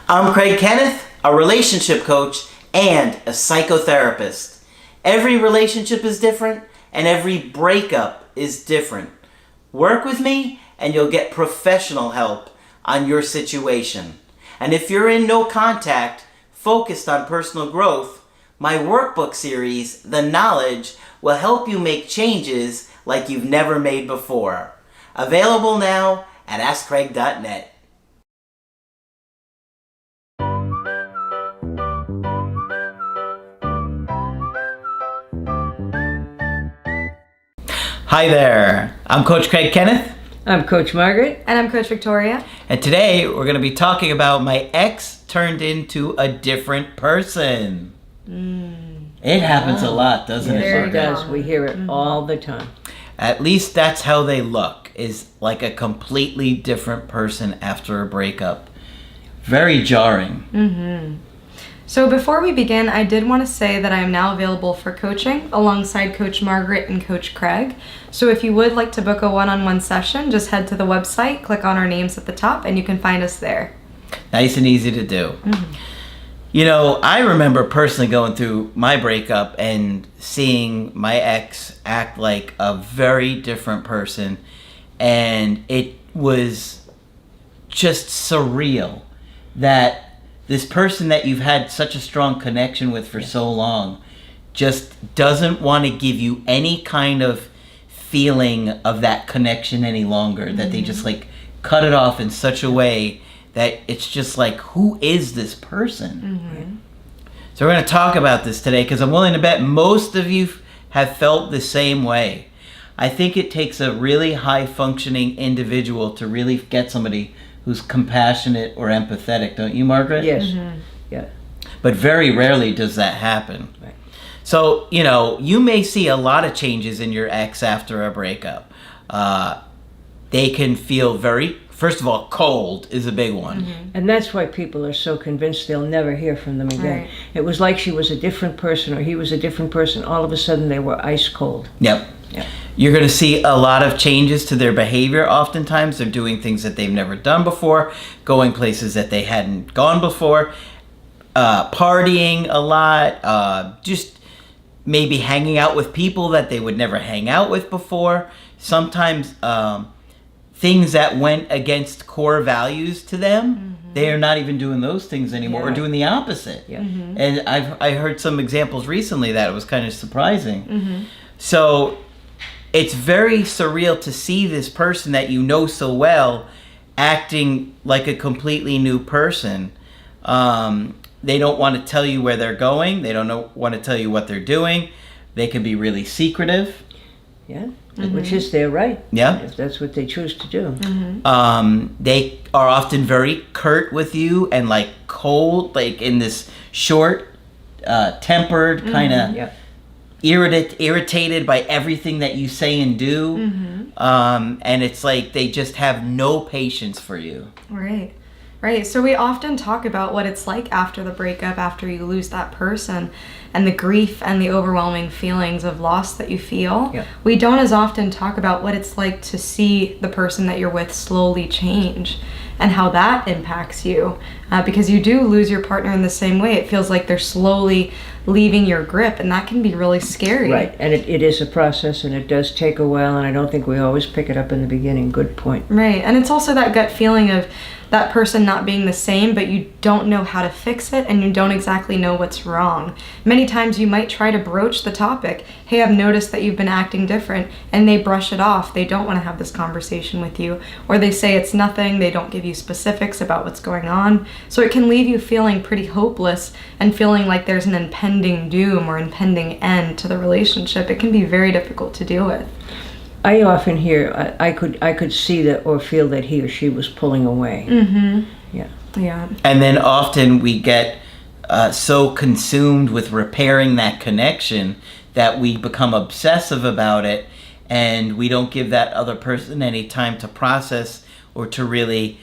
I'm Kenneth, a relationship coach and a psychotherapist. Every relationship is different and every breakup is different. Work with me and you'll get professional help on your situation. And if you're in no contact, focused on personal growth, my workbook series, The Knowledge, will help you make changes like you've never made before. Available now at AskCraig.net. Hi there, I'm Coach Craig Kenneth. I'm Coach Margaret. And I'm Coach Victoria. And today we're going to be talking about my ex turned into a different person. It happens a lot, doesn't it? Yes, it does. We hear it all the time. At least that's how they look, is like a completely different person after a breakup. Very jarring. So before we begin, I did want to say that I am now available for coaching alongside Coach Margaret and Coach Craig. So if you would like to book a one-on-one session, just head to the website, click on our names at the top, and you can find us there. Nice and easy to do. You know, I remember personally going through my breakup and seeing my ex act like a very different person, and it was just surreal that this person that you've had such a strong connection with for so long just doesn't want to give you any kind of feeling of that connection any longer, that they just like cut it off in such a way that it's just like, who is this person? So we're going to talk about this today because I'm willing to bet most of you have felt the same way. I think it takes a really high functioning individual to really get somebody who's compassionate or empathetic, don't you, Margaret? Yes. Yeah. But very rarely does that happen. Right. So, you know, you may see a lot of changes in your ex after a breakup. They can feel very, first of all, cold is a big one. And that's why people are so convinced they'll never hear from them again. Right. It was like she was a different person or he was a different person. All of a sudden they were ice cold. Yep. Yeah. You're going to see a lot of changes to their behavior. Oftentimes they're doing things that they've never done before, going places that they hadn't gone before, partying a lot, just maybe hanging out with people that they would never hang out with before. Sometimes things that went against core values to them, they are not even doing those things anymore, or doing the opposite. Yeah. And I heard some examples recently that it was kind of surprising. So it's very surreal to see this person that you know so well acting like a completely new person. They don't want to tell you where they're going. They don't want to tell you what they're doing. They can be really secretive. Yeah. Which is their right. Yeah. If that's what they choose to do. They are often very curt with you and like cold, like in this short, tempered kind of Yeah. irritated by everything that you say and do. And it's like they just have no patience for you. Right. So we often talk about what it's like after the breakup, after you lose that person, and the grief and the overwhelming feelings of loss that you feel. Yeah. We don't as often talk about what it's like to see the person that you're with slowly change and how that impacts you, because you do lose your partner in the same way. It feels like they're slowly leaving your grip, and that can be really scary. Right. And it is a process and it does take a while, and I don't think we always pick it up in the beginning. Good point. Right. And it's also that gut feeling of that person not being the same, but you don't know how to fix it and you don't exactly know what's wrong. Many times you might try to broach the topic. Hey, I've noticed that you've been acting different, and they brush it off. They don't want to have this conversation with you, or they say it's nothing. They don't give you specifics about what's going on. So it can leave you feeling pretty hopeless and feeling like there's an impending doom or impending end to the relationship. It can be very difficult to deal with. I often hear, I could see that or feel that he or she was pulling away. Yeah. Yeah. And then often we get so consumed with repairing that connection that we become obsessive about it, and we don't give that other person any time to process or to really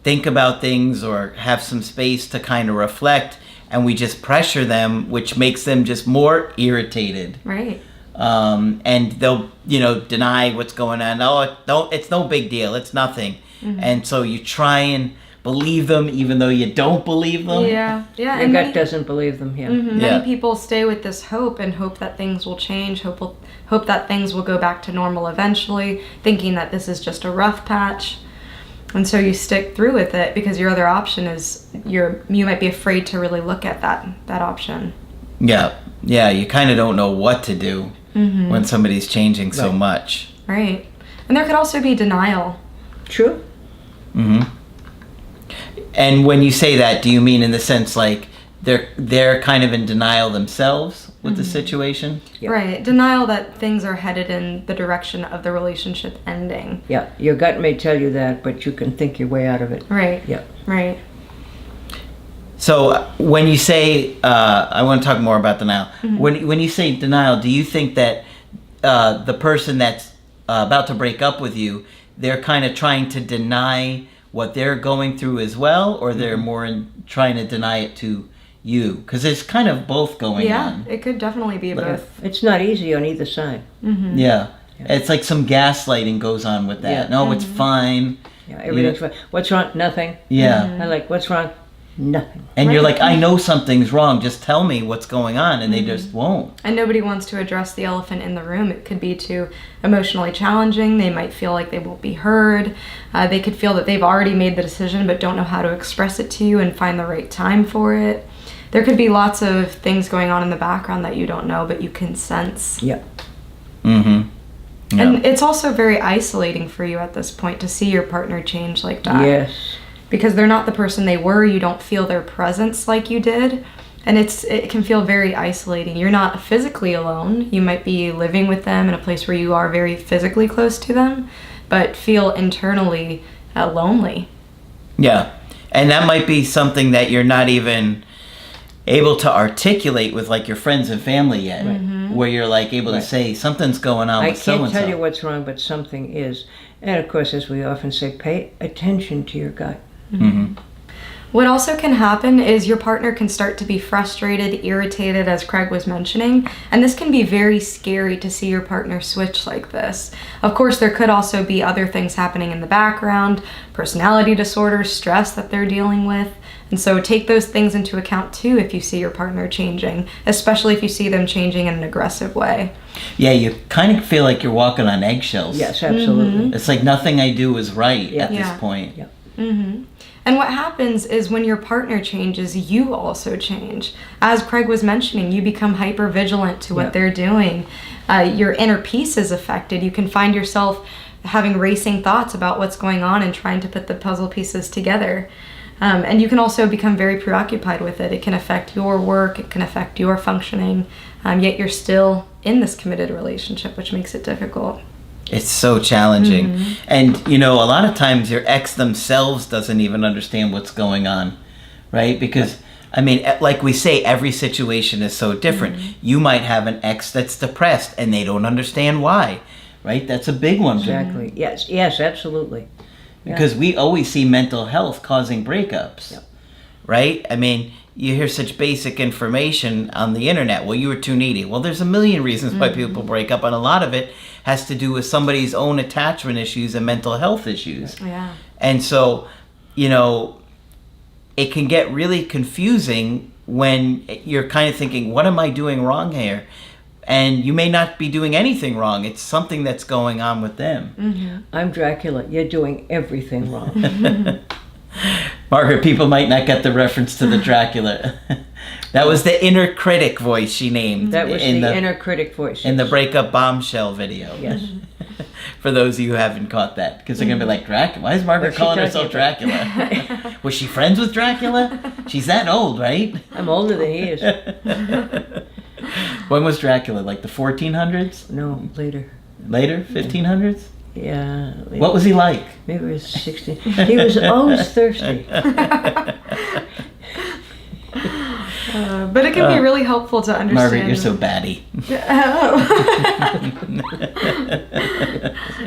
think about things or have some space to kind of reflect, and we just pressure them, which makes them just more irritated. Right. And they'll, deny what's going on. Oh, it's no big deal. It's nothing. And so you try and believe them even though you don't believe them. Yeah. Your And gut doesn't believe them. Yeah. Mhm. Yeah. Many people stay with this hope and hope that things will change, hope that things will go back to normal eventually, thinking that this is just a rough patch. And so you stick through with it because your other option is you might be afraid to really look at that option. Yeah. You kind of don't know what to do when somebody's changing so Right. much. Right. And there could also be denial. True. And when you say that, do you mean in the sense like they're kind of in denial themselves with the situation? Yeah. Right. Denial that things are headed in the direction of the relationship ending. Yeah. Your gut may tell you that, but you can think your way out of it. Right. Yeah. Right. So when you say, I want to talk more about denial. When you say denial, do you think that the person that's about to break up with you, they're kind of trying to deny what they're going through as well, or they're more trying to deny it to you? Because there's kind of both going on. It could definitely be both. It's not easy on either side. Yeah. It's like some gaslighting goes on with that. Yeah. No, it's fine. Yeah. Everything's fine. What's wrong? Nothing. Yeah. I like, what's wrong? Nothing. And you're like, I know something's wrong. Just tell me what's going on. And they just won't. And nobody wants to address the elephant in the room. It could be too emotionally challenging. They might feel like they won't be heard. They could feel that they've already made the decision but don't know how to express it to you and find the right time for it. There could be lots of things going on in the background that you don't know but you can sense. Yeah. Mm-hmm. Yeah. And it's also very isolating for you at this point to see your partner change like that. Yes. Because they're not the person they were. You don't feel their presence like you did. And it can feel very isolating. You're not physically alone. You might be living with them in a place where you are very physically close to them, but feel internally lonely. Yeah. And that might be something that you're not even able to articulate with like your friends and family yet. Where you're like able to say something's going on I with so can't and tell you so. what's wrong, but something is. And of course, as we often say, pay attention to your gut. What also can happen is your partner can start to be frustrated, irritated, as Craig was mentioning, and this can be very scary to see your partner switch like this. Of course, there could also be other things happening in the background, personality disorders, stress that they're dealing with, and so take those things into account too if you see your partner changing, especially if you see them changing in an aggressive way. Yeah, you kind of feel like you're walking on eggshells. Yes, absolutely. It's like nothing I do is right at Yeah. this point. Yeah. And what happens is when your partner changes, you also change. As Craig was mentioning, you become hyper vigilant to what they're doing. Your inner peace is affected. You can find yourself having racing thoughts about what's going on and trying to put the puzzle pieces together. And you can also become very preoccupied with it. It can affect your work, it can affect your functioning, yet you're still in this committed relationship, which makes it difficult. It's so challenging. And, you know, a lot of times your ex themselves doesn't even understand what's going on, right? Because, I mean, like we say, every situation is so different. You might have an ex that's depressed and they don't understand why, right? That's a big one. Exactly. Yes, absolutely. Because we always see mental health causing breakups, right? I mean, you hear such basic information on the internet. Well, you were too needy. Well, there's a million reasons why people break up, and a lot of it has to do with somebody's own attachment issues and mental health issues. Yeah. And so, you know, it can get really confusing when you're kind of thinking, what am I doing wrong here? And you may not be doing anything wrong. It's something that's going on with them. I'm Dracula. You're doing everything wrong. Margaret, people might not get the reference to the Dracula. That was the inner critic voice she named. That was in the inner critic voice. in the breakup bombshell video. Yes. For those of you who haven't caught that, because they're gonna be like, Dracula. Why is Margaret What's she calling talking herself about? Dracula? Was she friends with Dracula? She's that old, right? I'm older than he is. When was Dracula? Like the 1400s? No, later. Later? 1500s? Yeah. Later. What was he like? Maybe it was 16. He was always thirsty. But it can be really helpful to understand. Margaret, you're so batty.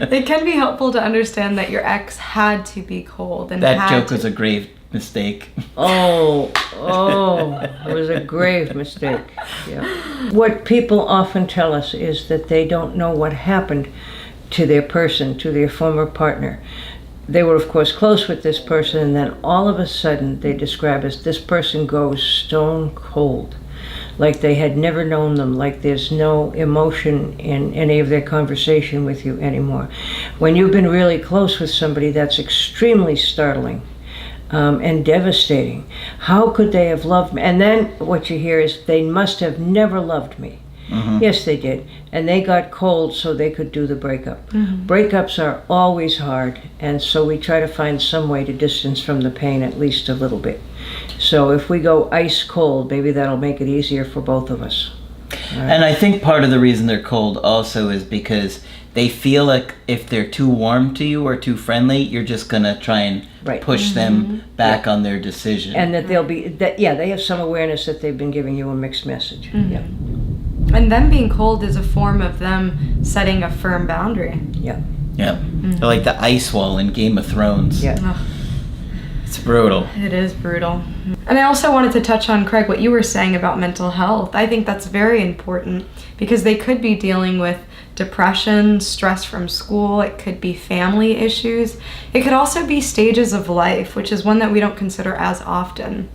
It can be helpful to understand that your ex had to be cold and That had joke to- was a grave mistake. Oh, it was a grave mistake. Yeah. What people often tell us is that they don't know what happened to their person, to their former partner. they were, of course, close with this person, and then all of a sudden they describe as this person goes stone cold, like they had never known them, like there's no emotion in any of their conversation with you anymore. When you've been really close with somebody, that's extremely startling. And devastating. How could they have loved me? And then what you hear is, they must have never loved me. Mm-hmm. Yes, they did. And they got cold so they could do the breakup. Mm-hmm. Breakups are always hard, and so we try to find some way to distance from the pain at least a little bit. So if we go ice cold, maybe that'll make it easier for both of us. Right. And I think part of the reason they're cold also is because they feel like if they're too warm to you or too friendly, you're just going to try and Right. push them back on their decision. And that they'll be, that they have some awareness that they've been giving you a mixed message. Mm-hmm. Yeah. And them being cold is a form of them setting a firm boundary. Yeah. Yeah. They're like the ice wall in Game of Thrones. Yeah. Ugh. It's brutal. It is brutal. And I also wanted to touch on, Craig, what you were saying about mental health. I think that's very important because they could be dealing with depression, stress from school, it could be family issues. It could also be stages of life, which is one that we don't consider as often.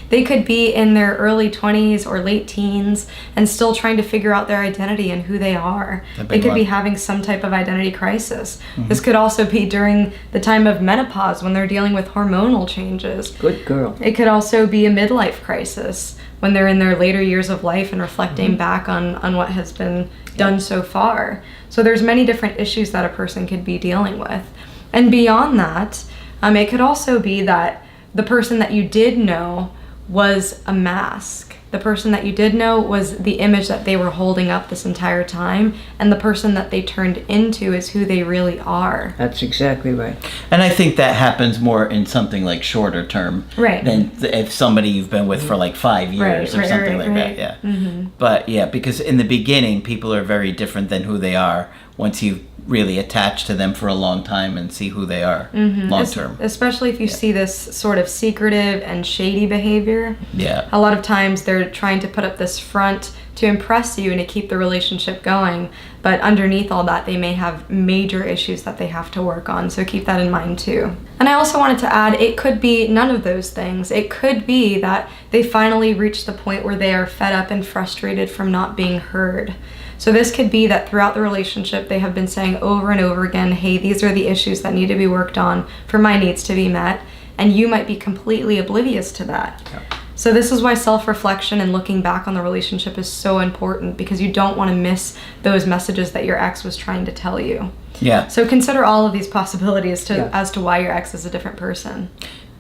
They could be in their early 20s or late teens and still trying to figure out their identity and who they are. They could be having some type of identity crisis. Mm-hmm. This could also be during the time of menopause when they're dealing with hormonal changes. Good girl. It could also be a midlife crisis when they're in their later years of life and reflecting back on what has been done so far. So there's many different issues that a person could be dealing with. And beyond that, it could also be that the person that you did know was a mask. The person that you did know was the image that they were holding up this entire time, and the person that they turned into is who they really are. That's exactly right. And I think that happens more in something like shorter term Right. than if somebody you've been with for like 5 years or something like that. Yeah. Mm-hmm. But yeah, because in the beginning, people are very different than who they are once you really attach to them for a long time and see who they are long term. Especially if you see this sort of secretive and shady behavior. Yeah. A lot of times they're trying to put up this front to impress you and to keep the relationship going, but underneath all that they may have major issues that they have to work on, so keep that in mind too. And I also wanted to add, it could be none of those things. It could be that they finally reach the point where they are fed up and frustrated from not being heard. So this could be that throughout the relationship they have been saying over and over again, hey, these are the issues that need to be worked on for my needs to be met, and you might be completely oblivious to that. Yep. So this is why self-reflection and looking back on the relationship is so important, because you don't want to miss those messages that your ex was trying to tell you. Yeah. So consider all of these possibilities as to why your ex is a different person.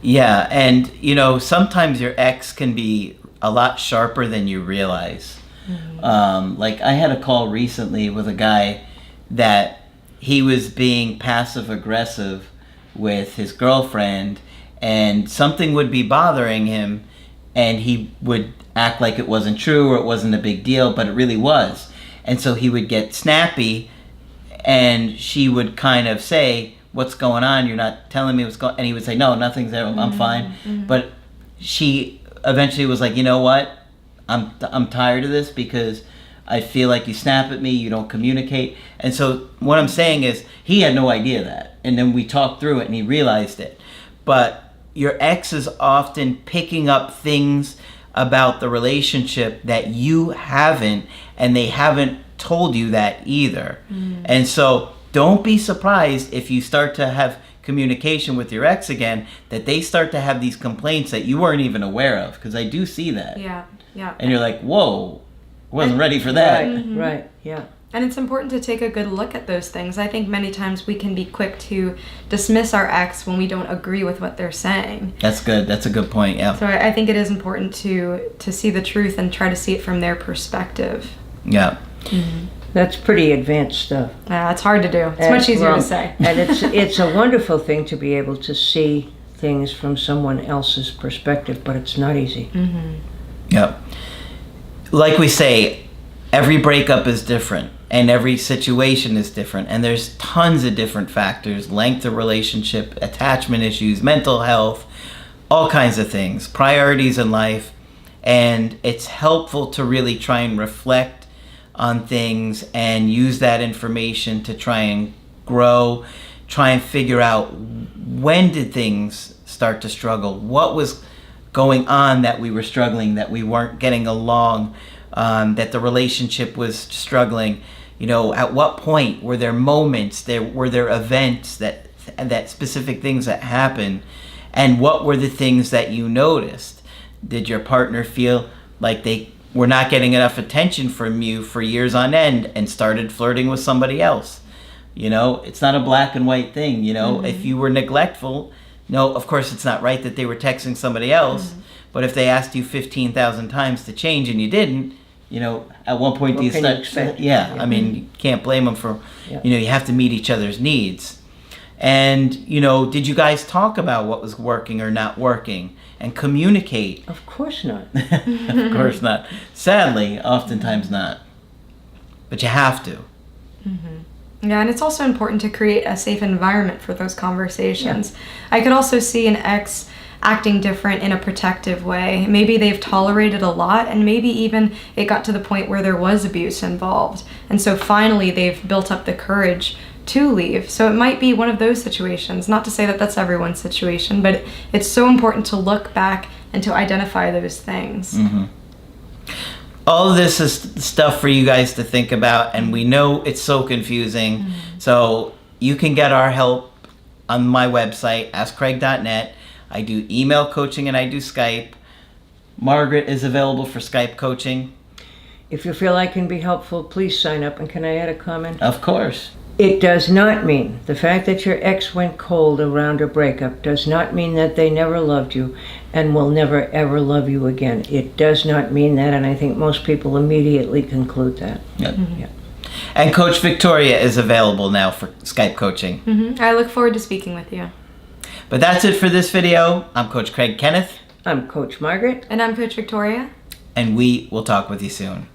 Yeah, and sometimes your ex can be a lot sharper than you realize. Like I had a call recently with a guy that he was being passive aggressive with his girlfriend, and something would be bothering him and he would act like it wasn't true or it wasn't a big deal, but it really was. And so he would get snappy and she would kind of say, what's going on? You're not telling me what's going on. And he would say, no, nothing's there. I'm fine. But she eventually was like, you know what? I'm tired of this because I feel like you snap at me, you don't communicate. And so what I'm saying is he had no idea that. And then we talked through it and he realized it. But your ex is often picking up things about the relationship that you haven't, and they haven't told you that either. And so don't be surprised if you start to have communication with your ex again, that they start to have these complaints that you weren't even aware of, because I do see that. Yeah. And you're like, whoa, wasn't ready for that. Right, yeah. And it's important to take a good look at those things. I think many times we can be quick to dismiss our ex when we don't agree with what they're saying. That's good. That's a good point, yeah. So I think it is important to see the truth and try to see it from their perspective. Yeah. That's pretty advanced stuff. It's hard to do. It's much easier to say. And it's a wonderful thing to be able to see things from someone else's perspective, but it's not easy. Yep. Like we say, every breakup is different and every situation is different, and there's tons of different factors: length of relationship, attachment issues, mental health, all kinds of things, priorities in life. And it's helpful to really try and reflect on things and use that information to try and grow, try and figure out, when did things start to struggle? What was going on that we were struggling, that we weren't getting along, that the relationship was struggling? At what point were there moments, were there events, that specific things that happened, and what were the things that you noticed? Did your partner feel like they were not getting enough attention from you for years on end and started flirting with somebody else? It's not a black and white thing. If you were neglectful, no, of course it's not right that they were texting somebody else. But if they asked you 15,000 times to change and you didn't, at one point, What do you can you start? expect? Yeah, Yeah. I mean, you can't blame them for. Yeah. You have to meet each other's needs. And did you guys talk about what was working or not working and communicate? Of course not. Of course not. Sadly, oftentimes not. But you have to. Yeah, and it's also important to create a safe environment for those conversations. I could also see an ex acting different in a protective way. Maybe they've tolerated a lot, and maybe even it got to the point where there was abuse involved. And so finally they've built up the courage to leave. So it might be one of those situations. Not to say that that's everyone's situation, but it's so important to look back and to identify those things. All of this is stuff for you guys to think about, and we know it's so confusing. So you can get our help on my website, askcraig.net. I do email coaching and I do Skype. Margaret is available for Skype coaching. If you feel I can be helpful, please sign up. And can I add a comment? Of course. It does not mean, the fact that your ex went cold around a breakup does not mean that they never loved you and will never ever love you again. It does not mean that, and I think most people immediately conclude that. Yep. Yeah. And Coach Victoria is available now for Skype coaching. I look forward to speaking with you. But that's it for this video. I'm Coach Craig Kenneth. I'm Coach Margaret. And I'm Coach Victoria. And we will talk with you soon.